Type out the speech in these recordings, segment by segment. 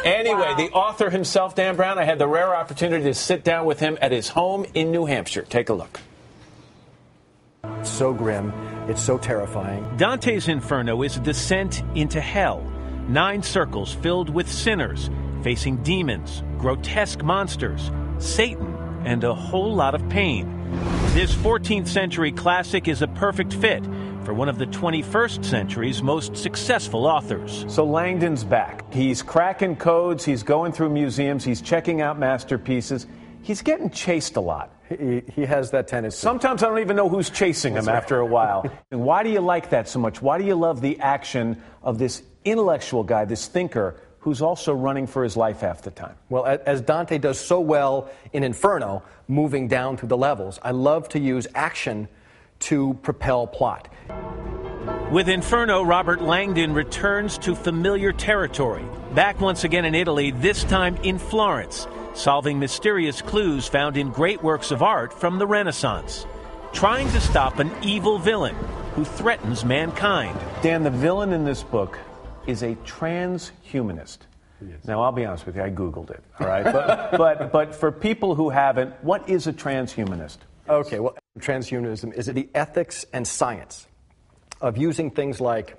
Anyway, the author himself, Dan Brown, I had the rare opportunity to sit down with him at his home in New Hampshire. Take a look. It's so grim. It's so terrifying. Dante's Inferno is a descent into hell. 9 circles filled with sinners, facing demons, grotesque monsters, Satan, and a whole lot of pain. This 14th century classic is a perfect fit for one of the 21st century's most successful authors. So Langdon's back. He's cracking codes. He's going through museums. He's checking out masterpieces. He's getting chased a lot. He has that tendency. Sometimes I don't even know who's chasing him after a while. And why do you like that so much? Why do you love the action of this intellectual guy, this thinker, who's also running for his life half the time? Well, as Dante does so well in Inferno, moving down through the levels, I love to use action to propel plot. With Inferno, Robert Langdon returns to familiar territory. Back once again in Italy, this time in Florence, solving mysterious clues found in great works of art from the Renaissance, trying to stop an evil villain who threatens mankind. Dan, the villain in this book is a transhumanist. Now, I'll be honest with you, I Googled it, all right? But for people who haven't, what is a transhumanist? Okay, well, transhumanism is the ethics and science of using things like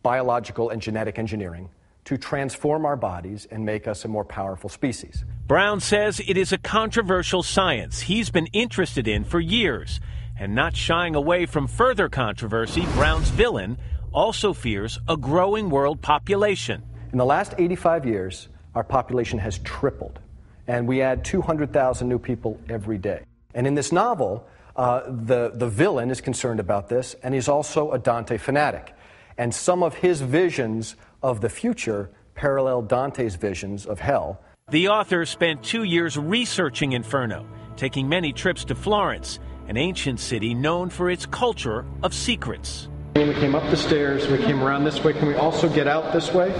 biological and genetic engineering to transform our bodies and make us a more powerful species. Brown says it is a controversial science he's been interested in for years, and not shying away from further controversy, Brown's villain also fears a growing world population. In the last 85 years, our population has tripled, and we add 200,000 new people every day. And in this novel, the villain is concerned about this, and he's also a Dante fanatic. And some of his visions of the future parallel Dante's visions of hell. The author spent 2 years researching Inferno, taking many trips to Florence, an ancient city known for its culture of secrets. We came up the stairs, we came around this way. Can we also get out this way?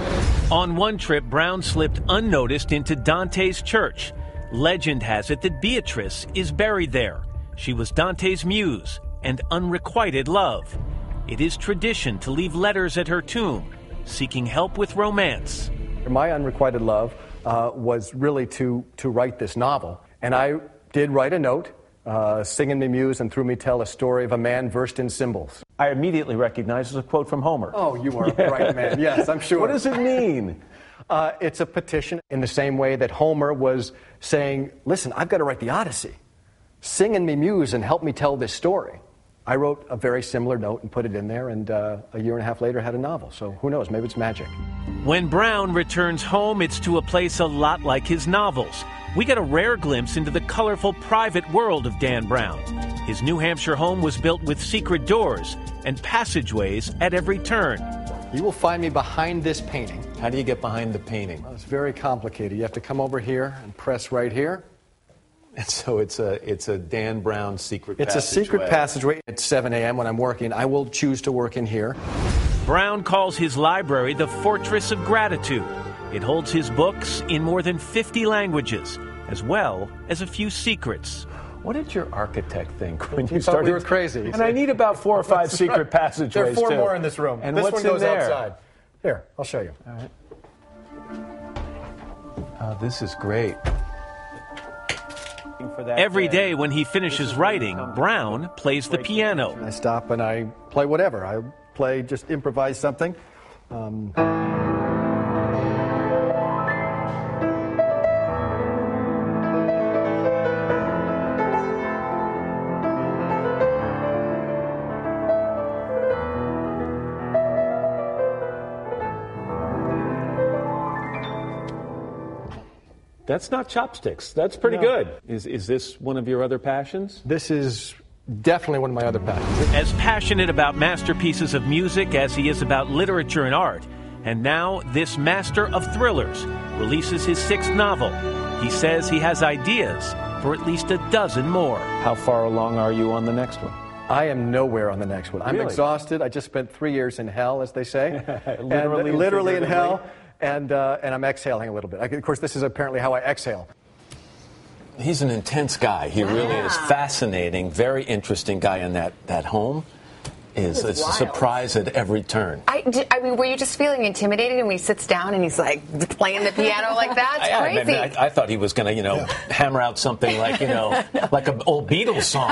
On one trip, Brown slipped unnoticed into Dante's church. Legend has it that Beatrice is buried there. She was Dante's muse and unrequited love. It is tradition to leave letters at her tomb, seeking help with romance. My unrequited love was really to write this novel. And I did write a note, singing me muse and through me tell a story of a man versed in symbols. I immediately recognized as a quote from Homer. Oh, you are a bright man. Yes, I'm sure. What does it mean? It's a petition in the same way that Homer was saying, listen, I've got to write the Odyssey. Sing in me muse and help me tell this story. I wrote a very similar note and put it in there, and a year and a half later had a novel. So who knows, maybe it's magic. When Brown returns home, it's to a place a lot like his novels. We get a rare glimpse into the colorful private world of Dan Brown. His New Hampshire home was built with secret doors and passageways at every turn. You will find me behind this painting. How do you get behind the painting? Well, it's very complicated. You have to come over here and press right here. And so it's a Dan Brown secret passageway. It's a secret passageway. At 7 a.m. when I'm working, I will choose to work in here. Brown calls his library the Fortress of Gratitude. It holds his books in more than 50 languages, as well as a few secrets. What did your architect think when you thought started? we were crazy. And I need about 4 or 5 secret passageways, There are 4 too. more in this room. And this what's one goes in there? outside. Here, I'll show you. All right. Oh, this is great. Every day when he finishes writing, Brown plays the piano. I stop and I play whatever. I play, just improvise something. That's not chopsticks. That's pretty good. Is this one of your other passions? This is definitely one of my other passions. As passionate about masterpieces of music as he is about literature and art, and now this master of thrillers releases his 6th novel. He says he has ideas for at least a dozen more. How far along are you on the next one? I am nowhere on the next one. I'm Really? exhausted. I just spent 3 years in hell, as they say. Literally and literally in figuratively. hell. And I'm exhaling a little bit. Of course, this is apparently how I exhale. He's an intense guy. He really is fascinating, very interesting guy in that home. is a surprise at every turn. I mean, were you just feeling intimidated when he sits down and he's like playing the piano like that? It's crazy. I thought he was going to, hammer out something like, like an old Beatles song.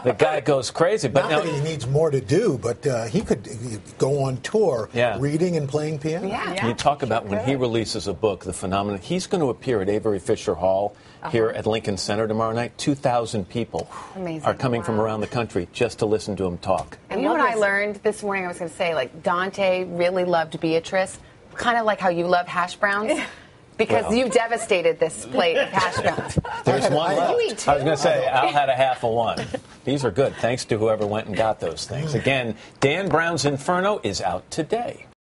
The guy goes crazy. But Not that he needs more to do, but he could go on tour reading and playing piano. Yeah. You talk about when he releases a book, the phenomenon. He's going to appear at Avery Fisher Hall here at Lincoln Center tomorrow night. 2,000 people are coming from around the country just to listen to him talk. And you know what I learned this morning? I was going to say, like, Dante really loved Beatrice, kind of like how you love hash browns. Because you devastated this plate of hash browns. There's one left. You eat two. I was going to say, Al had a half of one. These are good, thanks to whoever went and got those things. Again, Dan Brown's Inferno is out today.